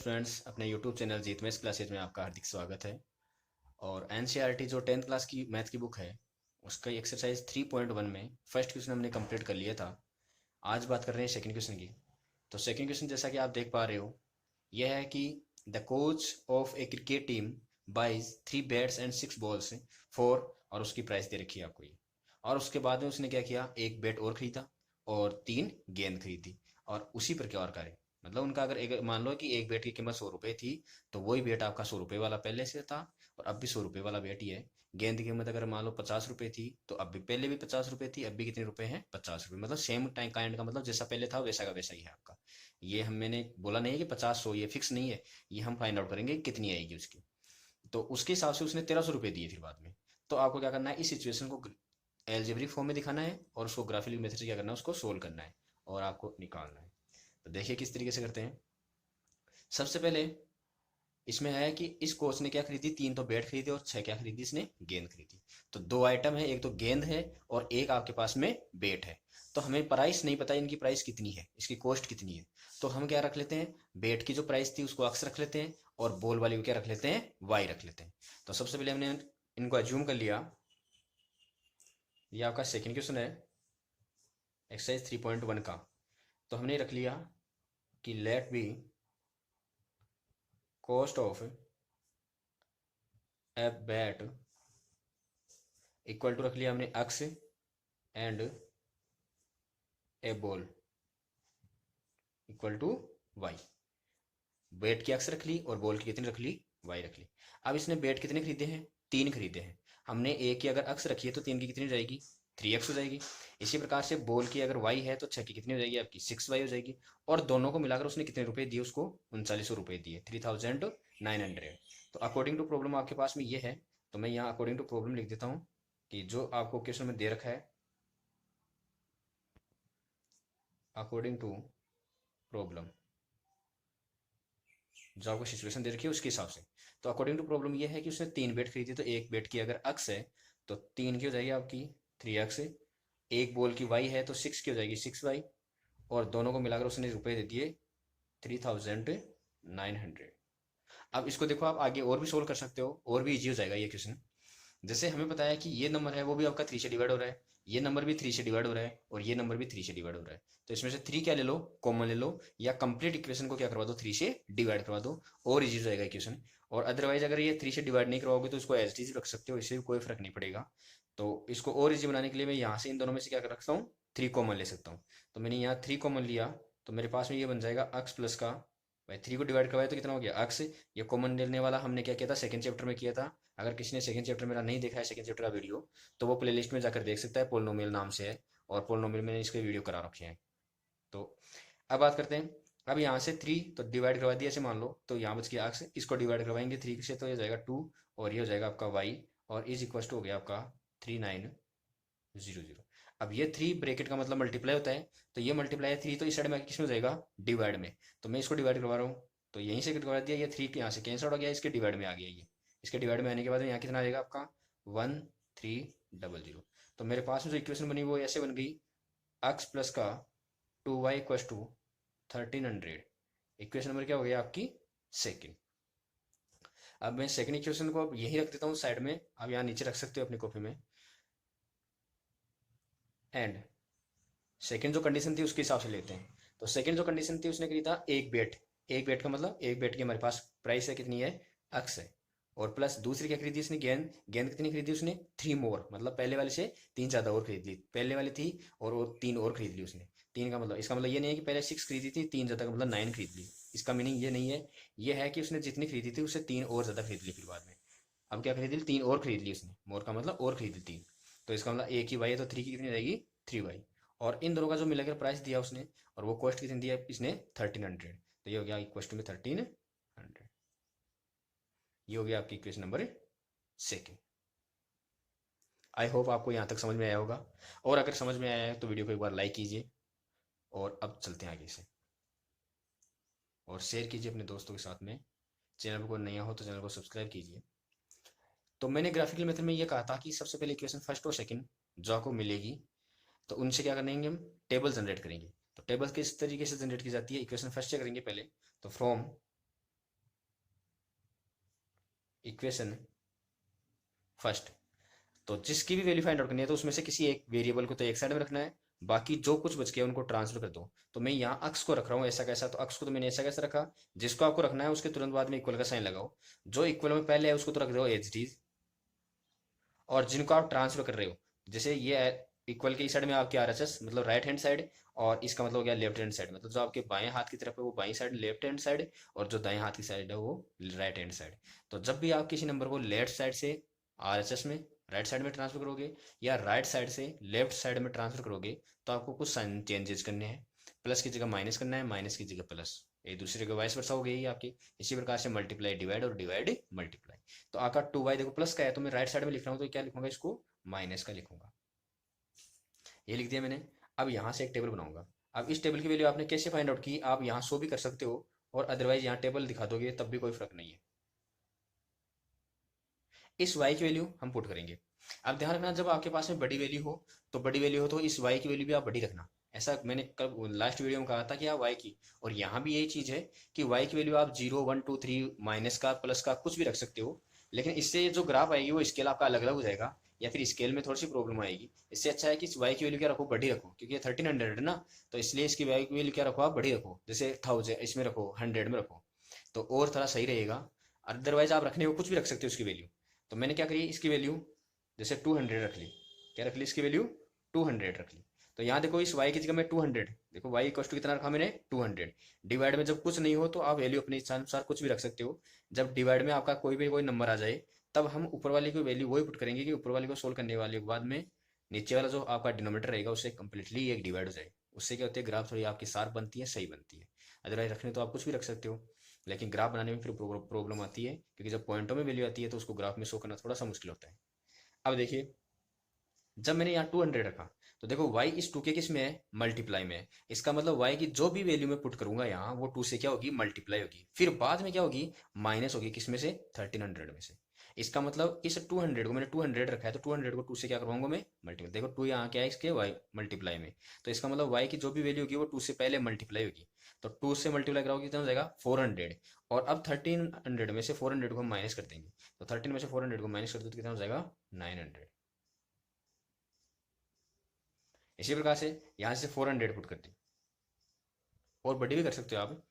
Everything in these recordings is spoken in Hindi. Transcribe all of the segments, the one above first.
फ्रेंड्स, अपने यूट्यूब चैनल जीतमेश क्लासेज में आपका हार्दिक स्वागत है। और एनसीईआरटी जो 10th क्लास की मैथ की बुक है उसका एक्सरसाइज 3.1 में फर्स्ट क्वेश्चन हमने कंप्लीट कर लिया था। आज बात कर रहे हैं सेकंड क्वेश्चन की। तो सेकंड क्वेश्चन जैसा कि आप देख पा रहे हो, यह है कि the coach of a cricket team buys 3 bats and 6 balls for, और उसकी प्राइस दे रखी है आपको ये। और उसके बाद में उसने क्या किया, एक बैट और खरीदा और 3 गेंद खरीदी और उसी प्रकार का है। मतलब उनका अगर एक मान लो कि एक बैट की कीमत 100 रुपए थी, तो वही बैट आपका 100 रुपए वाला पहले से था और अब भी 100 रुपए वाला बैट ही है। गेंद की कीमत अगर मान लो 50 रुपए थी, तो अब भी पहले भी 50 रुपए थी, अब भी कितने रुपए हैं, 50 रुपए। मतलब सेम टाइम काइंड का, मतलब जैसा पहले था वैसा का वैसा ही है आपका। ये हम मैंने बोला नहीं है कि 50 100, ये फिक्स नहीं है। ये हम फाइंड आउट करेंगे कितनी आएगी उसकी। तो उसके हिसाब से उसने 1300 रुपए दिए फिर बाद में। तो आपको क्या करना है, इस सिचुएशन को एल्जेब्रिक फॉर्म में दिखाना है और उसको ग्राफिकल मेथड से क्या करना है, उसको सोल्व करना है और आपको निकालना है। तो देखिए किस तरीके से करते हैं। सबसे पहले इसमें है कि इस कोच ने क्या खरीदी, 3 तो बैट खरीदे और 6 क्या खरीदी, इसने गेंद खरीदी। तो 2 आइटम है, एक तो गेंद है और एक आपके पास में बैट है। तो हमें प्राइस नहीं पता इनकी प्राइस कितनी है, इसकी कॉस्ट कितनी है। तो हम क्या रख लेते हैं, बैट की जो प्राइस थी उसको एक्स रख लेते हैं और बॉल वाली को क्या रख लेते हैं, वाई रख लेते हैं। तो सबसे पहले हमने इनको अज्यूम कर लिया। ये आपका सेकेंड क्वेश्चन है एक्सरसाइज 3.1 का। तो हमने रख लिया कि let be cost of a bat equal to रख लिया हमने X and a ball equal to Y. Bat की एक्स रख ली और बॉल की कितनी रख ली, वाई रख ली। अब इसने बैट कितने खरीदे हैं, 3 खरीदे हैं। हमने ए की अगर एक्स रखी है तो 3 की कितनी हो जाएगी, 3x हो जाएगी। इसी प्रकार से बॉल की अगर वाई है तो 6 की कितनी हो जाएगी, आपकी 6y हो जाएगी। और दोनों को मिलाकर उसने कितने रुपए दिए, उसको 3900 रुपए दिए, 3900। तो अकॉर्डिंग टू प्रॉब्लम आपके पास में ये है। तो मैं यहाँ अकॉर्डिंग टू प्रॉब्लम लिख देता हूँ कि जो आपको क्वेश्चन में दे रखा है, अकॉर्डिंग टू प्रॉब्लम जो आपको सिचुएशन दे रखी है उसके हिसाब से। तो अकॉर्डिंग टू प्रॉब्लम ये है कि उसने 3 बेट खरीदी, तो एक बेट की अगर एक्स है तो 3 की हो जाएगी आपकी 3x। एक बॉल की वाई है तो 6 की हो जाएगी 6y। और दोनों को मिलाकर उसने रुपए दे दिए 3900। अब इसको देखो, आप आगे और भी सोल्व कर सकते हो और भी इजी हो जाएगा ये क्वेश्चन। जैसे हमें पता है कि ये नंबर है वो भी आपका 3 से डिवाइड हो रहा है, ये नंबर भी 3 से डिवाइड हो रहा है और ये नंबर भी 3 से डिवाइड हो रहा है। तो इसमें से 3 क्या ले लो, कॉमन ले लो, या कंप्लीट इक्वेशन को क्या करवा दो, 3 से डिवाइड करवा दो और इजी हो जाएगा इक्वेशन। और अदरवाइज अगर ये 3 से डिवाइड नहीं करवाओगे तो इसको एज इट इज रख सकते हो, इससे भी कोई फर्क नहीं पड़ेगा। तो इसको और इजी बनाने के लिए मैं यहाँ से इन दोनों में से क्या कर रखता हूँ, 3 कॉमन ले सकता हूँ। तो मैंने यहाँ 3 कॉमन लिया, तो मेरे पास में ये बन जाएगा एक्स प्लस का, भाई 3 को डिवाइड करवाया तो कितना हो गया एक्स। ये कॉमन लेने वाला हमने क्या किया था, सेकंड चैप्टर में किया था। अगर किसी ने सेकंड चैप्टर मेरा नहीं देखा है, सेकंड चैप्टर का वीडियो, तो वो प्लेलिस्ट में जाकर देख सकता है, पोलिनोमियल नाम से है। और पोलिनोमियल में इसके वीडियो करा रखे हैं। तो अब बात करते हैं। अब यहाँ से 3 तो डिवाइड करवा दिया ऐसे मान लो, तो यहाँ बच गया एक्स, इसको डिवाइड करवाएंगे 3 से तो ये जाएगा 2 और ये हो जाएगा आपका वाई। और इज इक्वल टू हो गया आपका 3900। अब ये 3 ब्रैकेट का मतलब मल्टीप्लाई होता है, तो ये मल्टीप्लाई है 3, तो इस साइड में किस में हो जाएगा, डिवाइड में। तो मैं इसको डिवाइड करवा रहा हूँ, तो यहीं से करवा दिया, ये 3 यहाँ से कैंसल हो गया, इसके डिवाइड में आ गया ये। इसके डिवाइड में आने के बाद यहाँ कितना आ जाएगा आपका 1300। तो मेरे पास में जो इक्वेशन बनी वो ऐसे बन गई, एक्स प्लस का 2y equal to 1300। Equation number क्या हो गया आपकी, सेकेंड। अब मैं सेकंड इक्वेशन को अब यही रख देता हूँ साइड में, अब यहाँ नीचे रख सकते हो अपनी कॉपी में। एंड सेकंड जो कंडीशन थी उसके हिसाब से लेते हैं। तो सेकंड जो कंडीशन थी उसने खरीदा एक बेट। एक बेट का मतलब एक बेट की हमारे पास प्राइस है कितनी है, एक्स है। और प्लस दूसरी क्या खरीदी उसने, गेंद। गेंद कितनी खरीदी उसने, 3 मोर, मतलब पहले वाले से 3 ज्यादा और खरीद ली। पहले वाली थी और वो 3 और खरीद ली उसने। 3 का मतलब, इसका मतलब ये नहीं है कि पहले 6 खरीदी थी, 3 ज्यादा का मतलब 9 खरीद ली। इसका मीनिंग ये नहीं है। ये है कि उसने जितनी खरीदी थी उससे 3 और ज्यादा खरीद ली फिर बाद में। अब क्या खरीद ली, 3 और खरीद ली उसने, मोर का मतलब और खरीद ली 3। तो इसका मतलब ए की वाई है तो 3 की कितनी रहेगी, 3y। और इन दोनों का जो मिलाकर प्राइस दिया उसने, और वो कॉस्ट कितनी दिया इसने, 1300। तो ये हो गया इक्वल टू में 1300। ये हो गया आपकी equation number second. I hope आपको यहाँ तक समझ में आया होगा। और अगर समझ में आया है तो वीडियो को एक बार लाइक कीजिए। और अब चलते हैं आगे से, और शेयर कीजिए अपने दोस्तों के साथ में। चैनल को नया हो तो चैनल को सब्सक्राइब कीजिए। तो मैंने ग्राफिकल मेथड में ये कहा था कि सबसे पहले इक्वेशन फर्स्ट और सेकंड जो आपको मिलेगी, तो उनसे क्या करेंगे, हम टेबल जनरेट करेंगे। तो टेबल किस तरीके से जनरेट की जाती है, इक्वेशन फर्स्ट से करेंगे पहले। तो फ्रॉम इक्वेशन फर्स्ट, तो जिसकी भी वैल्यू फाइंड आउट करनी है तो उसमें से किसी एक वेरिएबल को तो एक साइड में रखना है, बाकी जो कुछ बच गया उनको ट्रांसफर कर दो। तो मैं यहाँ अक्स को रख रहा हूँ ऐसा कैसा, तो अक्स को तो मैंने ऐसा कैसा रखा, जिसको आपको रखना है उसके तुरंत बाद में इक्वल का साइन लगाओ, जो इक्वल में पहले है उसको तो रख दो एज इट इज, और जिनको आप ट्रांसफर कर रहे हो, जैसे ये इक्वल के इस साइड में आपके आर एच एस मतलब राइट हैंड साइड, और इसका मतलब हो गया लेफ्ट हैंड साइड, मतलब जो आपके बाएं हाथ की तरफ है वो बाएं साइड लेफ्ट हैंड साइड, और जो दाएं हाथ की साइड है वो राइट हैंड साइड। तो जब भी आप किसी नंबर को लेफ्ट साइड से आर एच एस में राइट साइड में ट्रांसफर करोगे, या राइट साइड से लेफ्ट साइड में ट्रांसफर करोगे, तो आपको कुछ साइन चेंजेस करने हैं, प्लस की जगह माइनस करना है, माइनस की जगह प्लस, एक दूसरे जगह वाइस वर्सा हो गई आपकी। इसी प्रकार से मल्टीप्लाई डिवाइड और डिवाइड मल्टीप्लाई। तो आपका 2y देखो प्लस का है तो मैं राइट साइड में लिख रहा हूँ, तो क्या लिखूंगा, इसको माइनस का लिखूंगा, ये लिख दिया मैंने। अब यहाँ से एक टेबल बनाऊंगा। अब इस टेबल की वैल्यू आपने कैसे फाइंड आउट की, आप यहाँ शो भी कर सकते हो और अदरवाइज यहाँ टेबल दिखा दोगे तब भी कोई फर्क नहीं है। इस y की वैल्यू हम पुट करेंगे। अब ध्यान रखना, जब आपके पास में बड़ी वैल्यू हो तो बड़ी वैल्यू हो तो इस y की वैल्यू भी आप बड़ी रखना। ऐसा मैंने कल लास्ट वीडियो में कहा था कि आप y की, और यहाँ भी यही चीज है कि y की वैल्यू आप 0 1 2 3 माइनस का प्लस का कुछ भी रख सकते हो, लेकिन इससे जो ग्राफ आएगी वो स्केल आपका अलग अलग हो जाएगा, या फिर स्केल में थोड़ी सी प्रॉब्लम आएगी। इससे अच्छा है कि इस y की वैल्यू क्या रखो, बड़ी रखो, क्योंकि ये 1300 है ना, तो इसलिए इसकी y की वैल्यू क्या रखो, आप बड़ी रखो, जैसे 1000 इसमें रखो, 100 में रखो, तो और थोड़ा सही रहेगा। अदरवाइज आप रखने को कुछ भी रख सकते हो उसकी वैल्यू। तो मैंने क्या करी, इसकी वैल्यू जैसे 200 रख ली, क्या रख ली, इसकी वैल्यू 200 रख ली। तो यहाँ देखो इस y की जगह में 200, देखो y इक्वल टू कितना रखा मैंने 200। डिवाइड में जब कुछ नहीं हो तो आप वैल्यू अपने इच्छानुसार कुछ भी रख सकते हो। जब डिवाइड में आपका कोई नंबर आ जाए तब हम ऊपर वाले की वैल्यू वही पुट करेंगे कि ऊपर वाले को सोल्व करने वाले के बाद में नीचे वाला जो आपका डिनोमीटर रहेगा उससे कंप्लीटली एक डिवाइड हो जाए। उससे क्या होती है, ग्राफ थोड़ी आपकी शार्प बनती है, सही बनती है। अदरवाइज रखने तो आप कुछ भी रख सकते हो, लेकिन ग्राफ बनाने में फिर प्रॉब्लम आती है, क्योंकि जब पॉइंटों में वैल्यू आती है तो उसको ग्राफ में शो करना थोड़ा सा मुश्किल होता है। अब देखिए, जब मैंने यहाँ 200 रखा तो देखो y इस 2 के किस में है, मल्टीप्लाई में है। इसका मतलब y की जो भी वैल्यू मैं पुट करूंगा यहाँ वो 2 से क्या होगी, मल्टीप्लाई होगी, फिर बाद में क्या होगी, माइनस होगी, किस में से, 1300 में से। इसका मतलब इस 200 को मैंने 200 रखा है तो 200 को 2 से क्या करवाऊंगा मैं, मल्टीप्लाई। देखो 2 यहाँ क्या है इसके y मल्टीप्लाई में, तो इसका मतलब y की जो भी वैल्यू होगी वो 2 से पहले मल्टीप्लाई होगी। तो 2 से मल्टीप्लाई कराओगे कितना हो जाएगा, 400। और अब 1300 में से 400 को हम माइनस कर देंगे, तो 13 में से 400 को माइनस कर दो तो कितना हो जाएगा, 900। इसी प्रकार से यहाँ से 400 पुट कर दी, और बड़ी भी कर सकते हो आप।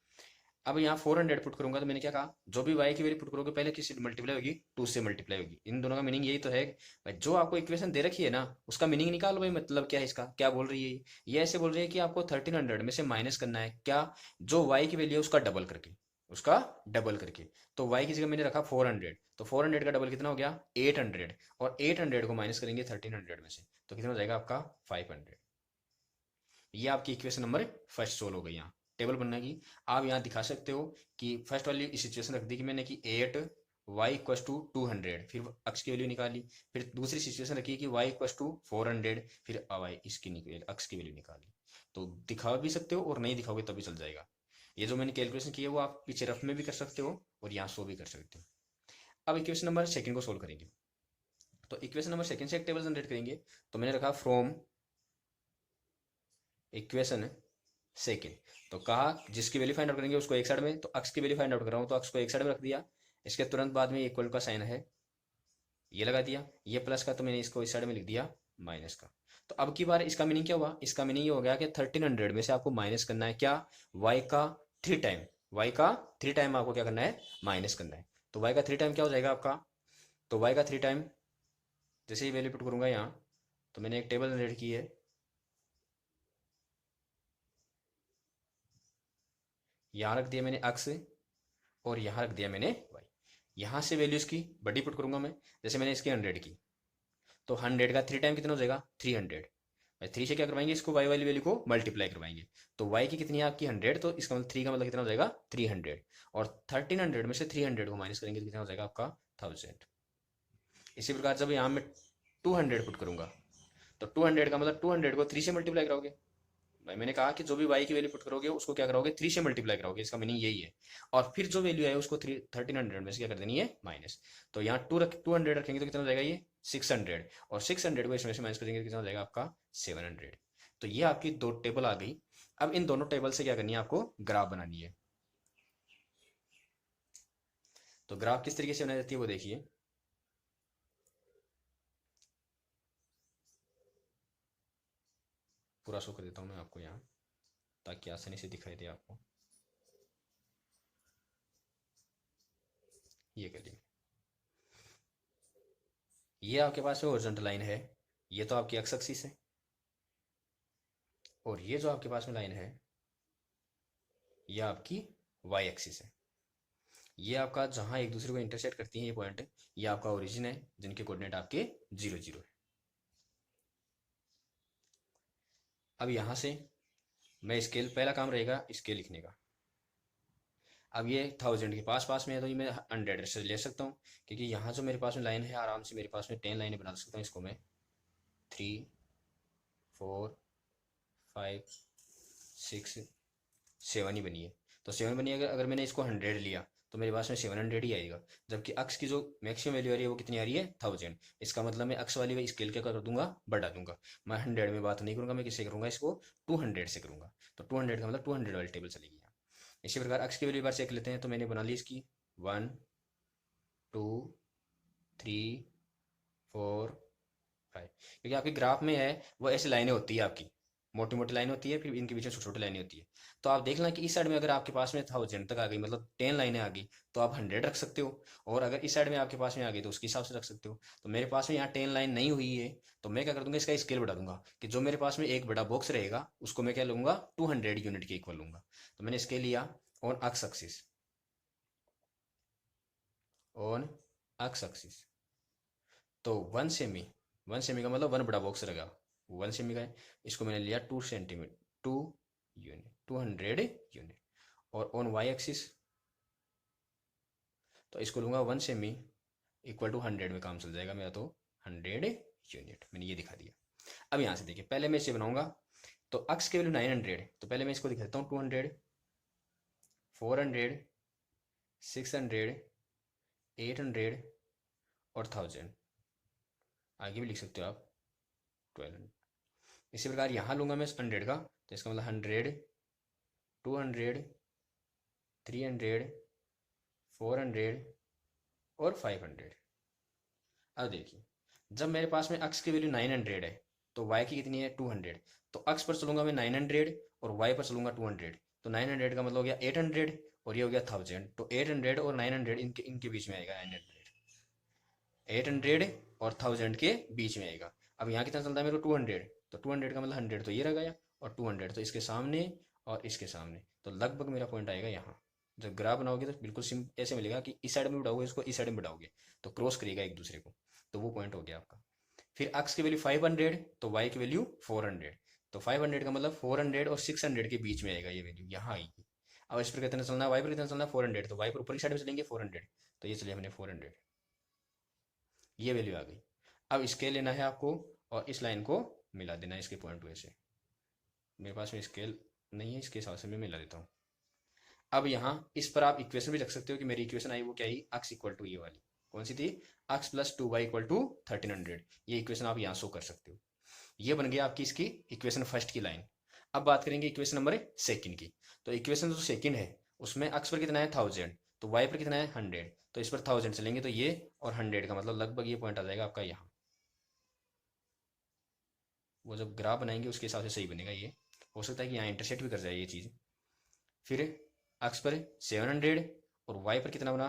अब यहाँ 400 पुट करूंगा तो मैंने क्या कहा, जो भी y की वैल्यू पुट करोगे पहले किससे मल्टीप्लाई होगी, 2 से मल्टीप्लाई होगी। इन दोनों का मीनिंग यही तो है भाई, जो आपको इक्वेशन दे रखी है ना उसका मीनिंग निकालो भाई, मतलब क्या है इसका, क्या बोल रही है ये ऐसे बोल रही है कि आपको 1300 में से माइनस करना है क्या, जो y की वैल्यू है उसका डबल करके, उसका डबल करके। तो y की जगह मैंने रखा 400, तो 400 का डबल कितना हो गया, 800, और 800 को माइनस करेंगे 1300 में से तो कितना हो जाएगा आपका 500। ये आपकी इक्वेशन नंबर फर्स्ट सोल्व हो गई। यहाँ टेबल बनना की आप यहाँ दिखा सकते हो कि फर्स्ट वाली सिचुएशन रख दी कि मैंने कि 8 y इक्व टू 200, फिर अक्स की वैल्यू निकाली। फिर दूसरी सिचुएशन रखी कि y इक्व टू 400, फिर y इसकी अक्स की वैल्यू निकाली। तो दिखा भी सकते हो और नहीं दिखाओगे तभी चल जाएगा। ये जो मैंने कैलकुलेशन की है वो आप पीछे रफ में भी कर सकते हो और यहाँ शो भी कर सकते हो। अब इक्वेशन नंबर सेकंड को सोल्व करेंगे। तो इक्वेशन नंबर सेकंड से एक टेबल जनरेट करेंगे। तो मैंने रखा फ्रॉम इक्वेशन सेकेंड, तो कहा जिसकी वैल्यू फाइंड आउट करेंगे उसको एक साइड में, तो अक्स की वैल्यू फाइंड आउट कर रहा हूँ तो अक्स को एक साइड में रख दिया। इसके तुरंत बाद में इक्वल का साइन है, ये लगा दिया, ये प्लस का तो मैंने इसको इस साइड में लिख दिया माइनस का। तो अब की बार इसका मीनिंग क्या हुआ, इसका मीनिंग ये हो गया कि 1300 में से आपको माइनस करना है क्या, y का 3 टाइम, y का 3 टाइम आपको क्या करना है, माइनस करना है। तो y का 3 टाइम क्या हो जाएगा आपका, तो y का 3 टाइम जैसे ही वैल्यू पुट करूंगा यहाँ, तो मैंने एक टेबल जनरेट की है, यहाँ रख दिया मैंने अक्स और यहाँ रख दिया मैंने वाई। यहाँ से वैल्यूज की बड़ी पुट करूंगा मैं, जैसे मैंने इसकी 100 की, तो 100 का 3 टाइम कितना हो जाएगा, 300। भाई 3 से क्या करवाएंगे, इसको वाई वाली वैल्यू को मल्टीप्लाई करवाएंगे। तो वाई की कितनी है आपकी 100, तो इसका मतलब 3 का मतलब कितना हो जाएगा 300, और 1300 में से 300 को माइनस करेंगे तो कितना हो जाएगा आपका 1000। इसी प्रकार जब यहाँ मैं 200 पुट करूंगा तो 200 का मतलब 200 को 3 से मल्टीप्लाई कराओगे। भाई मैंने कहा कि जो भी y की वैल्यू पुट करोगे उसको क्या करोगे, 3 से मल्टीप्लाई करोगे, इसका मीनिंग यही है। और फिर जो वैल्यू है उसको 1300 में से क्या कर देनी है, माइनस। तो यहाँ 200 रखेंगे तो कितना हो जाएगा ये 600, और 600 को इसमें से माइनस करेंगे तो कितना हो जाएगा आपका 700। तो ये आपकी दो टेबल आ गई। अब इन दोनों टेबल से क्या करनी है, आपको ग्राफ बनानी है। तो ग्राफ किस तरीके से बनाई जाती है वो देखिए। पूरा शो कर देता हूँ मैं आपको यहाँ, ताकि आसानी से दिखाई दे आपको। ये करिए, ये आपके पास में हॉरिजॉन्टल लाइन है, ये तो आपकी एक्स एक्सिस है, और ये जो आपके पास में लाइन है ये आपकी वाई एक्सिस है। ये आपका जहां एक दूसरे को इंटरसेक्ट करती हैं ये पॉइंट, ये आपका ओरिजिन है, जिनके कोऑर्डिनेट आपके 0 0 है। अब यहां से मैं स्केल, पहला काम रहेगा स्केल लिखने का। अब ये 1000 के पास पास में है, तो ये मैं 100 से ले सकता हूँ, क्योंकि यहाँ जो मेरे पास में लाइन है आराम से मेरे पास में 10 लाइनें बना सकता हूँ। इसको मैं 3 4 5 6 7 ही बनी है, तो 7 बनी है। अगर मैंने इसको 100 लिया तो मेरे पास में 700 ही आएगा। जबकि अक्स की जो मैक्सिमम वैल्यू आ रही है वो कितनी आ रही है, 1000। इसका मतलब मैं अक्स वाली स्केल क्या कर दूंगा, बढ़ा दूंगा। मैं 100 में बात नहीं करूंगा, मैं किससे करूंगा, इसको 200 से करूंगा। तो 200 का मतलब 200 वाली टेबल चलेगी यहाँ। इसी प्रकार अक्स की वैल्यू बार चेक लेते हैं, तो मैंने बना ली इसकी 1 2 3 4 5, क्योंकि आपके ग्राफ में है वो ऐसी लाइनें होती है, आपकी मोटी मोटी लाइन होती है, फिर इनके बीच में छोटी छोटी लाइनें होती है। तो आप देख लें कि इस साइड में अगर आपके पास में 1000 तक आ गई, मतलब 10 लाइनें आ गई, तो आप 100 रख सकते हो। और अगर इस साइड में आपके पास में आ गई तो उसके हिसाब से रख सकते हो। तो मेरे पास में यहाँ 10 लाइन नहीं हुई है, तो मैं क्या कर दूंगा, इसका स्केल बढ़ा दूंगा, कि जो मेरे पास में एक बड़ा बॉक्स रहेगा उसको मैं क्या लूंगा, 200 यूनिट के इक्वल लूंगा। तो मैंने स्केल लिया on x axis, on x axis. तो 1 सेमी, 1 सेमी का मतलब 1 बड़ा बॉक्स रहेगा, 1 सेमी का है। इसको मैंने लिया 2 सेंटीमीटर, 2 यूनिट, 200 यूनिट। और ऑन वाई एक्सिस तो इसको लूंगा 1 सेमी इक्वल टू 100 में काम चल जाएगा मेरा, तो 100 यूनिट मैंने ये दिखा दिया। अब यहाँ से देखिए, पहले मैं इसे बनाऊंगा। तो अक्स की वैल्यू 900, तो पहले मैं इसको दिखा देता हूँ, 200 400 600 800 और 1000। आगे भी लिख सकते हो आप 1200। इसी प्रकार यहाँ लूंगा मैं 100 का, तो इसका मतलब 100 200 300 400 और 500। अब देखिए, जब मेरे पास में अक्स की वैल्यू 900 है तो वाई की कितनी है, 200। तो अक्स पर चलूंगा मैं 900 और वाई पर चलूंगा 200। तो 900 का मतलब हो गया 800 और ये हो गया 1000। तो 800 और 900 इनके इनके बीच में आएगा, 800 और 1000 के बीच में आएगा। अब यहाँ कितना चलता है मेरे को, 200। तो 200 का मतलब 100 तो ये रह गया, और 200 तो इसके सामने और इसके सामने। तो लगभग मेरा पॉइंट आएगा यहाँ। जब ग्राफ बनाओगे तो बिल्कुल सिम ऐसे मिलेगा कि इस साइड में बढ़ाओगे इसको, इस साइड में बढ़ाओगे तो क्रॉस करेगा एक दूसरे को। तो वो पॉइंट हो गया आपका। फिर एक्स की वैल्यू 500, तो वाई की वैल्यू 400। तो 500 का मतलब 400 और 600 के बीच में आएगा, ये वैल्यू यहाँ आएगी। अब इस पर कितना चलना है, वाई पर कितना चलना है, 400। तो वाई पर ऊपर की साइड में चलेंगे 400, तो ये चलिए हमने 400, ये वैल्यू आ गई। अब स्केल लेना है आपको और इस लाइन को मिला देना है इसके पॉइंट वे से। मेरे पास में स्केल नहीं है, इसके हिसाब से मैं मिला देता हूँ। अब यहाँ इस पर आप इक्वेशन भी रख सकते हो, कि मेरी इक्वेशन आई वो क्या आई, एक्स इक्वल टू ये वाली कौन सी थी, X plus 2 Y equal to 1300। ये इक्वेशन आप यहाँ शो कर सकते हो। ये बन गया आपकी इसकी इक्वेशन फर्स्ट की लाइन। अब बात करेंगे इक्वेशन नंबर सेकंड की। तो इक्वेशन जो सेकंड है उसमें एक्स पर कितना है 1000, तो वाई पर कितना है 100। तो इस पर 1000 चलेंगे तो ये, और 100 का मतलब लगभग ये पॉइंट आ जाएगा आपका यहाँ। वो जब ग्राफ बनाएंगे उसके हिसाब से सही बनेगा। ये हो सकता है कि यहाँ इंटरसेक्ट भी कर जाए ये चीज़। फिर एक्स पर 700 और वाई पर कितना बना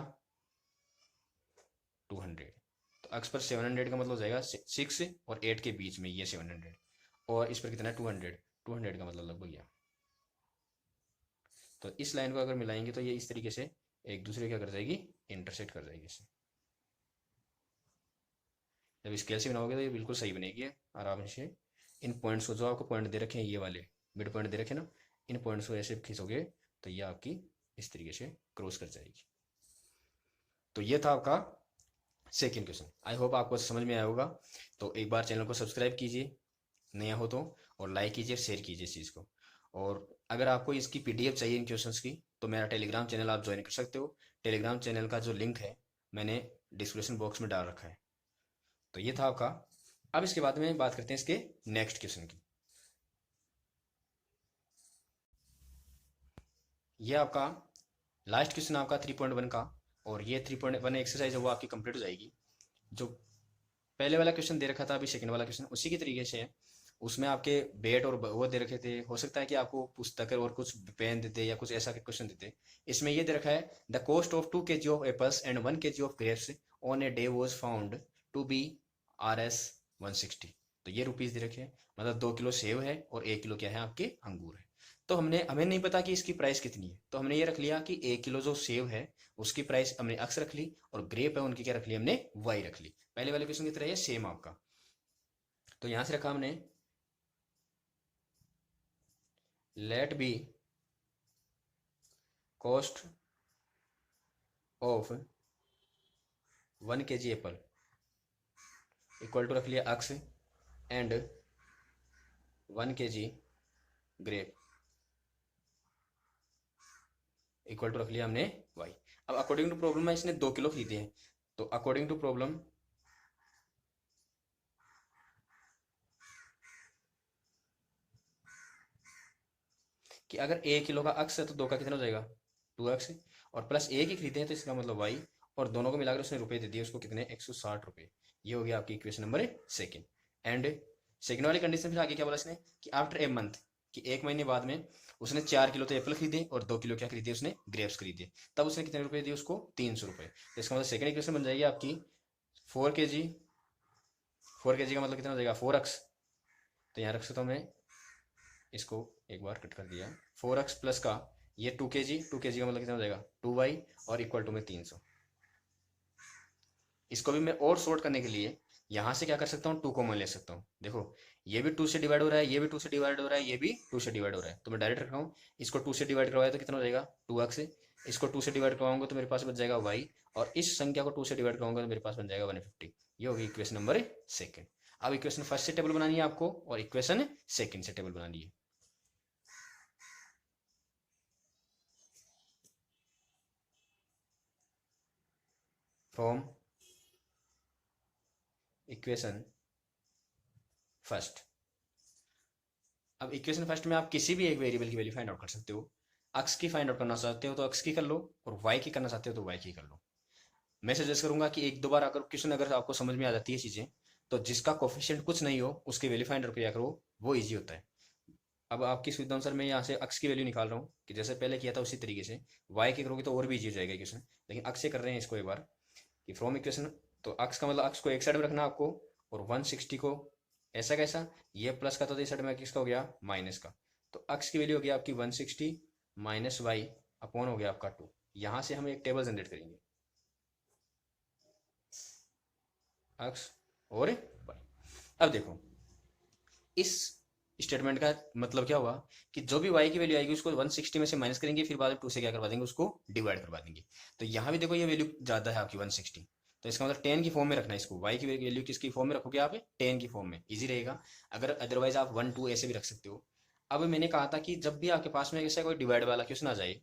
200। तो एक्स पर 700 का मतलब हो जाएगा 6 और 8 के बीच में ये 700, और इस पर कितना है 200, 200 का मतलब लगभग यहाँ। तो इस लाइन को अगर मिलाएंगे तो ये इस तरीके से एक दूसरे क्या कर जाएगी, इंटरसेक्ट कर जाएगी इससे। जब स्केल से बनाओगे तो ये बिल्कुल सही बनेगी आराम से। इन पॉइंट्स को, जो आपको पॉइंट दे रखे हैं ये वाले मिड पॉइंट दे रखे ना, इन पॉइंट्स को ऐसे खींचोगे तो ये आपकी इस तरीके से क्रॉस कर जाएगी। तो ये था आपका सेकेंड क्वेश्चन। आई होप आपको समझ में आया होगा। तो एक बार चैनल को सब्सक्राइब कीजिए नया हो तो, और लाइक कीजिए, शेयर कीजिए इस चीज़ को। और अगर आपको इसकी पीडीएफ चाहिए इन क्वेश्चंस की, तो मेरा टेलीग्राम चैनल आप ज्वाइन कर सकते हो। टेलीग्राम चैनल का जो लिंक है मैंने डिस्क्रिप्शन बॉक्स में डाल रखा है। तो ये था आपका। अब इसके बाद में बात करते हैं इसके नेक्स्ट क्वेश्चन की। ये आपका लास्ट क्वेश्चन आपका 3.1 का। और ये 3.1 एक्सरसाइज है वो आपकी कंप्लीट हो जाएगी। जो पहले वाला क्वेश्चन दे रखा था, अभी सेकंड वाला क्वेश्चन उसी की तरीके से है। उसमें आपके बेट और वो दे रखे थे, हो सकता है कि आपको पुस्तक और कुछ पेन देते या कुछ ऐसा क्वेश्चन देते। इसमें ये दे रखा है the cost of 2 kg of apples and 1 kg of grapes on a day was found to be Rs 160। तो ये रुपीज दे रखे हैं, मतलब 2 किलो सेब है और 1 किलो क्या है आपके अंगूर है। तो हमें नहीं पता कि इसकी प्राइस कितनी है, तो हमने ये रख लिया कि 1 किलो जो सेब है उसकी प्राइस हमने एक्स रख ली, और ग्रेप है उनकी क्या रख ली हमने, वाई रख ली। पहले वाले क्वेश्चन की तरह है सेम आपका। तो यहां से रखा हमने let be cost of 1 kg apple equal to रख लिया X, and 1 kg grape equal to रख लिया हमने वाई। अब अकॉर्डिंग टू प्रॉब्लम है इसने 2 किलो खरीदे हैं, तो अकॉर्डिंग टू प्रॉब्लम कि अगर 1 किलो का अक्स है तो 2 का कितना हो जाएगा 2x, और प्लस एक ही खरीदे हैं तो इसका मतलब y, और दोनों को मिलाकर उसने रुपए दे दिए उसको कितने 160 रुपए। ये हो गया आपकी equation number second. And second वाली कंडीशन फिर आगे क्या बोला इसने कि आफ्टर ए मंथ, कि 1 महीने बाद में उसने 4 किलो तो एप्पल खरीदे और 2 किलो क्या खरीदे उसने ग्रेप्स खरीदे, तब उसने कितने रुपए दिए उसको 300 रुपए। तो इसका मतलब सेकंड इक्वेशन बन जाएगी आपकी 4 kg, 4 kg का मतलब कितना हो जाएगा 4x। तो यहाँ रख सकता हूँ मैं, इसको एक बार कट कर दिया, 4x प्लस का ये 2 kg, 2 kg का मतलब कितना हो जाएगा 2y, और इक्वल टू में 300। इसको भी मैं और शॉर्ट करने के लिए यहां से क्या कर सकता हूँ 2 कॉमन ले सकता हूँ। देखो ये भी 2 से डिवाइड हो रहा है, ये भी 2 से डिवाइड हो रहा है, ये भी 2 से डिवाइड हो रहा है, तो मैं डायरेक्ट रखा हूँ इसको 2 से डिवाइड करवाया तो कितना हो जाएगा 2x। इसको 2 से डिवाइड करवाऊंगा तो मेरे पास बच जाएगा y, और इस संख्या को 2 से डिवाइड कराऊंगा तो मेरे पास बन जाएगा 150। ये होगी इक्वेशन नंबर सेकंड। अब इक्वेशन फर्स्ट से टेबल बनानी है आपको, और इक्वेशन सेकंड से टेबल बनानी है। From equation first. अब इक्वेशन फर्स्ट में आप किसी भी एक वेरिएबल की वैल्यू फाइंड आउट कर सकते हो। अक्स की फाइंड आउट करना चाहते हो तो अक्स की कर लो, और वाई की करना चाहते हो तो वाई की कर लो। मैं सजेस्ट करूंगा कि एक दो बार अगर क्वेश्चन अगर आपको समझ में आ जाती है चीजें, तो जिसका कोफिशिएंट कुछ नहीं हो उसकी वैल्यू फाइंड आउट किया करो, वो इजी होता है। अब आपकी सुविधा अनुसार मैं यहाँ से अक्स की वैल्यू निकाल रहा हूँ, कि जैसे पहले किया था उसी तरीके से। वाई की करोगे तो और भी इजी हो जाएगा क्वेश्चन, लेकिन अक्स से कर रहे हैं इसको एक बार, कि फ्रॉम इक्वेशन। तो अक्स का मतलब अक्स को एक साइड में रखना आपको, और 160 को ऐसा कैसा, ये प्लस का तो इस साइड में किसका हो गया माइनस का। तो अक्स की वैल्यू हो गया आपकी 160 माइनस वाई अपॉन हो गया आपका 2। यहां से हम एक टेबल जनरेट करेंगे, अक्स और वाई। अब देखो इस स्टेटमेंट का मतलब क्या हुआ, कि जो भी y की वैल्यू आएगी उसको 160 में से माइनस करेंगे, फिर बाद में 2 से क्या करवा देंगे उसको डिवाइड करवा देंगे। तो यहाँ भी देखो ये वैल्यू ज्यादा है आपकी 160, तो इसका मतलब 10 की फॉर्म में रखना है इसको। y की वैल्यू किसकी फॉर्म में रखोगे आप 10 की फॉर्म में, इजी रहेगा। अगर अदरवाइज आप 1 2 ऐसे भी रख सकते हो। अब मैंने कहा था कि जब भी आपके पास में ऐसा कोई डिवाइड वाला क्वेश्चन आ जाए,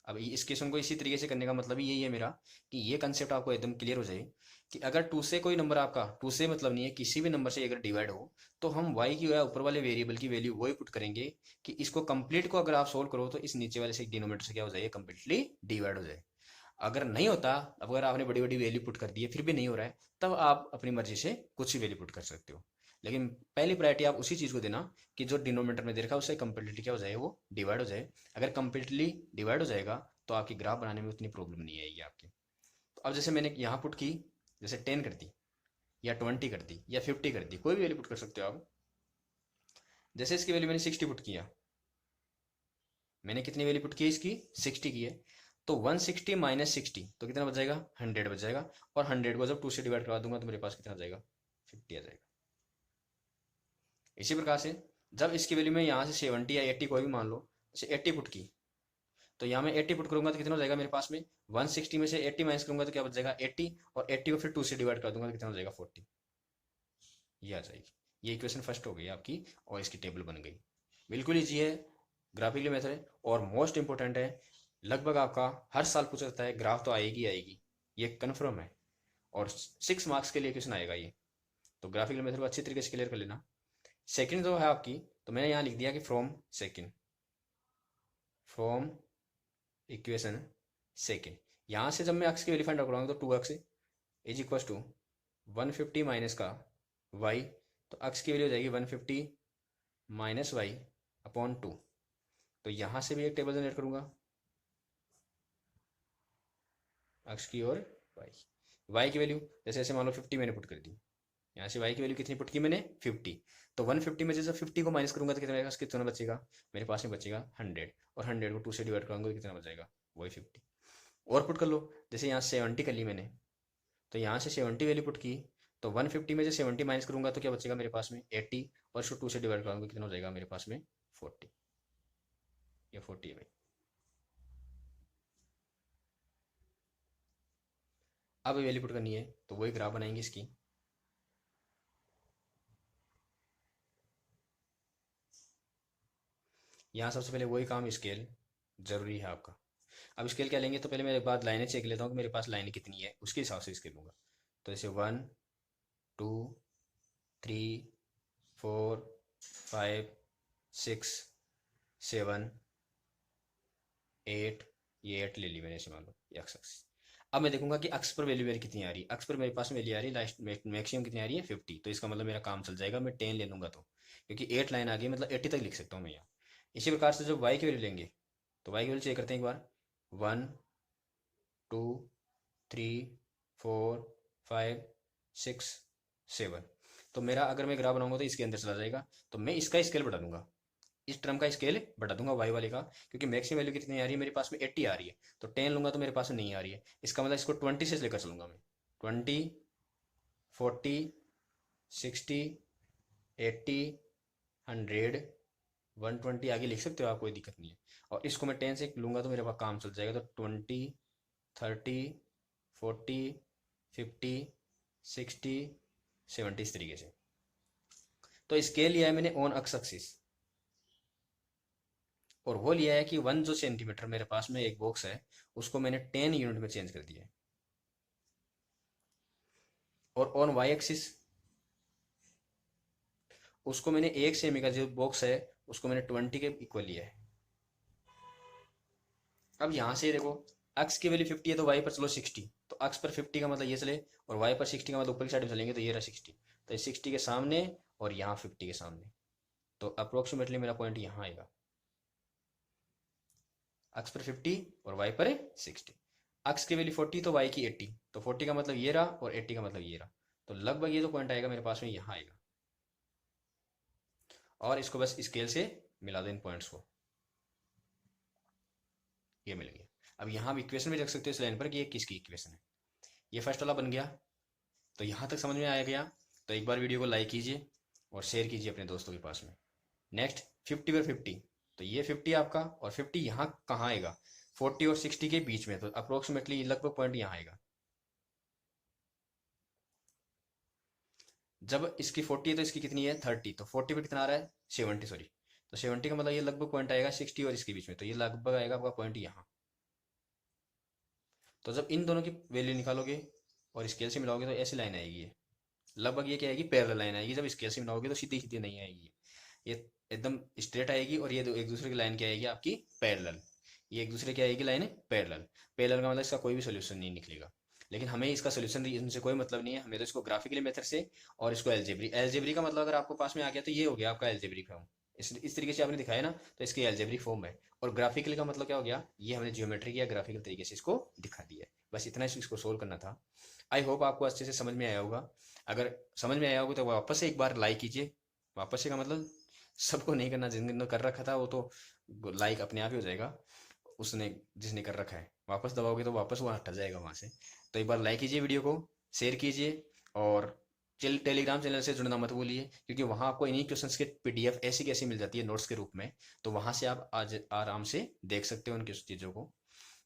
अब इस क्वेश्चन को इसी तरीके से करने का मतलब ही यही है मेरा, कि ये कंसेप्ट आपको एकदम क्लियर हो जाए कि अगर 2 से कोई नंबर आपका, 2 से मतलब नहीं है किसी भी नंबर से अगर डिवाइड हो, तो हम y की या ऊपर वाले वेरिएबल की वैल्यू वही पुट करेंगे कि इसको कंप्लीट को अगर आप सोल्व करो तो इस नीचे वाले से डिनोमिनेटर से क्या हो जाए कंप्लीटली डिवाइड हो जाए। अगर नहीं होता, अगर आपने बड़ी बड़ी वैल्यू पुट कर दी है फिर भी नहीं हो रहा है, तब आप अपनी मर्जी से कुछ ही वैल्यू पुट कर सकते हो। लेकिन पहली प्रायोरिटी आप उसी चीज को देना कि जो डिनोमिनेटर में दे रखा है उससे कंप्लीटली क्या हो जाए वो डिवाइड हो जाए। अगर कंप्लीटली डिवाइड हो जाएगा तो आपकी ग्राफ बनाने में उतनी प्रॉब्लम नहीं आएगी आपकी। तो अब जैसे मैंने यहाँ पुट की, जैसे 10 कर दी या 20 कर दी या 50 कर दी, कोई भी वैल्यू पुट कर सकते हो आप। जैसे इसकी वैल्यू मैंने 60 पुट किया, मैंने कितनी वैल्यू पुट की इसकी 60 की है, तो 160 माइनस 60 तो कितना बच जाएगा 100 बच जाएगा, और 100 को जब 2 से डिवाइड करवा दूंगा तो मेरे पास कितना आ जाएगा 50 आ जाएगा। इसी प्रकार से जब इसकी वैल्यू में यहाँ से 70 या 80 कोई भी मान लो, जैसे 80 पुट की, तो यहाँ मैं 80 पुट करूंगा तो कितना हो जाएगा मेरे पास में 160 में से 80 माइनस करूंगा तो क्या बच जाएगा 80, और 80 को फिर 2 से डिवाइड कर दूंगा तो कितना हो जाएगा 40। ये आ जाएगी। ये इक्वेशन फर्स्ट हो गई आपकी, और इसकी टेबल बन गई। बिल्कुल ईजी है, ग्राफिकली मेथड है, और मोस्ट इंपॉर्टेंट है। लगभग आपका हर साल पूछा जाता है, ग्राफ तो आएगी आएगी, ये कन्फर्म है, और 6 मार्क्स के लिए क्वेश्चन आएगा ये। तो ग्राफिकल मेथड को अच्छी तरीके से क्लियर कर लेना। सेकंड जो है आपकी, तो मैंने यहाँ लिख दिया कि फ्रॉम इक्वेशन सेकंड, यहाँ से जब मैं अक्स की वैल्यू फाइंड आउट कराऊंगा तो 2x is equal to 150 minus का y, तो अक्स की वैल्यू हो जाएगी 150 माइनस वाई अपॉन 2। तो यहाँ से भी एक टेबल जनरेट करूंगा अक्स की और y की वैल्यू जैसे ऐसे मान लो 50 मैंने पुट कर दी, यहाँ से y की वैल्यू कितनी पुट की मैंने 50। तो 150 में जैसे 50 को माइनस करूंगा तो कितना बचेगा, मेरे पास में बचेगा 100, और 100 को 2 से डिवाइड करूंगा तो कितना बचेगा, वही 50। और पुट कर लो, जैसे यहाँ 70 कर ली मैंने, तो यहाँ से 70 वैल्यू पुट की, तो 150 में से 70 माइनस करूंगा तो क्या बचेगा मेरे पास में 80, और इसको 2 से डिवाइड करूंगा कितना हो जाएगा मेरे पास में 40। ये 40 है भाई। अब वैल्यू पुट करनी है तो वही ग्राफ बनाएंगे इसकी। यहाँ सबसे पहले वही काम स्केल जरूरी है आपका। अब स्केल क्या लेंगे, तो पहले मैं एक बार लाइनें चेक लेता हूँ कि मेरे पास लाइनें कितनी है, उसके हिसाब से स्केल लूंगा। तो जैसे 1 2 3 4 5 6 7 8, ये 8 ले ली मैंने, ऐसे मान लो ये एक्स एक्स। अब मैं देखूंगा कि अक्स पर वैल्यू मेरी कितनी आ रही है। अक्स पर मेरे पास वैल्यू आ रही है लास्ट मैक्सिमम कितनी आ रही है 50, तो इसका मतलब मेरा काम चल जाएगा, मैं 10 ले लूंगा तो, क्योंकि 8 लाइन आ गई मतलब 80 तक लिख सकता हूँ मैं यहाँ। इसी प्रकार से जब वाई की वैल्यू लेंगे तो वाई की वैल्यू चेक करते हैं एक बार, 1 2 3 4 5 6 7। तो मेरा अगर मैं ग्राफ बनाऊंगा तो इसके अंदर चला जाएगा, तो मैं इसका स्केल बढ़ा दूंगा, इस टर्म का स्केल बढ़ा दूंगा वाई वाले का, क्योंकि मैक्सिमम वैल्यू कितनी आ रही है मेरे पास में 80 आ रही है, तो 10 लूंगा तो मेरे पास में नहीं आ रही है, इसका मतलब इसको 20 से लेकर चलूंगा मैं। 20 40 60 80 100 120 आगे लिख सकते हो आप, कोई दिक्कत नहीं है। और इसको मैं 10 से लूंगा तो मेरे पास काम चल जाएगा, तो 20 30 40 50 60 70 इस तरीके से। तो स्केल लिया है मैंने ऑन एक्स एक्सिस, और वो लिया है कि 1 जो सेंटीमीटर मेरे पास में एक बॉक्स है उसको मैंने 10 यूनिट में चेंज कर दिया है। और ऑन वाई एक्सिस उसको मैंने 1 सेमी का जो बॉक्स है उसको मैंने 20 के इक्वल लिया है। अब यहां से देखो, अक्स की वैल्यू 50 है तो वाई पर चलो 60, तो अक्स पर 50 का मतलब ये चले, और वाई पर 60 का मतलब ऊपर की साइड में चलेंगे, तो ये रहा 60, तो 60 के सामने और यहाँ 50 के सामने, तो अप्रोक्सीमेटली मेरा पॉइंट यहाँ आएगा, अक्स पर 50 और वाई पर 60। अक्स की वैल्यू 40 तो वाई की 80, तो 40 का मतलब ये रहा और 80 का मतलब ये रहा, तो लगभग ये जो पॉइंट आएगा मेरे पास में यहाँ आएगा। और इसको बस स्केल से मिला दो इन पॉइंट्स को, ये मिल गया। अब यहाँ भी इक्वेशन भी रख सकते हो इस लाइन पर कि ये किसकी इक्वेशन है। ये फर्स्ट वाला बन गया, तो यहाँ तक समझ में आ गया, तो एक बार वीडियो को लाइक कीजिए और शेयर कीजिए अपने दोस्तों के पास में। नेक्स्ट 50 पर 50, तो ये 50 आपका, और 50 यहाँ कहाँ आएगा, 40 और 60 के बीच में, तो अप्रोक्सीमेटली लगभग पॉइंट यहाँ आएगा। जब इसकी 40 है तो इसकी कितनी है 30, तो 40 पे कितना आ रहा है 70, सॉरी, तो 70 का मतलब ये लगभग पॉइंट आएगा 60 और इसके बीच में, तो ये लगभग आएगा आपका पॉइंट यहाँ। तो जब इन दोनों की वैल्यू निकालोगे और स्केल से मिलाओगे तो ऐसी लाइन आएगी, ये लगभग ये क्या आएगी पैरेलल लाइन आएगी। जब स्केल से मिलाओगे तो सीधी सीधी नहीं आएगी, ये एकदम स्ट्रेट आएगी, और ये एक दूसरे की लाइन क्या आएगी आपकी पैरेलल, ये एक दूसरे की आएगी लाइन पैरेलल। पैरेलल का मतलब इसका कोई भी सोल्यूशन नहीं निकलेगा, लेकिन हमें इसका सोल्यूशन इनसे कोई मतलब नहीं है, हमें तो इसको ग्राफिकली मेथड से और इसको एल्जेब्रिक का मतलब अगर आपको पास में आ गया तो ये हो गया आपका एल्जेब्रिक फॉर्म, इस तरीके से आपने दिखाया ना, तो इसकी एल्जेब्रिक फॉर्म है। और ग्राफिकली का मतलब क्या हो गया, ये हमने ज्योमेट्री या ग्राफिकल तरीके से इसको दिखा दिया है, बस इतना इसको सोल्व करना था। आई होप आपको अच्छे से समझ में आया होगा। अगर समझ में आया होगा तो वापस से एक बार लाइक कीजिए, वापस से का मतलब सबको नहीं करना, जिसने कर रखा था वो तो लाइक अपने आप ही हो जाएगा, उसने जिसने कर रखा है वापस दबाओगे तो वापस वो हट जाएगा वहां से। तो एक बार लाइक कीजिए वीडियो को, शेयर कीजिए, और टेलीग्राम चैनल से जुड़ना मत भूलिए, क्योंकि वहां आपको इन्हीं क्वेश्चंस के पीडीएफ ऐसी कैसी मिल जाती है नोट्स के रूप में, तो वहां से आप आज आराम से देख सकते हो उनकी चीज़ों को।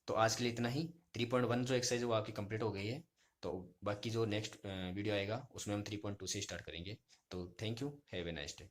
तो आज के लिए इतना ही। 3.1 जो एक्सरसाइज है वो आपकी कंप्लीट हो गई है, तो बाकी जो नेक्स्ट वीडियो आएगा उसमें हम 3.2 से स्टार्ट करेंगे। तो thank you, have a nice day.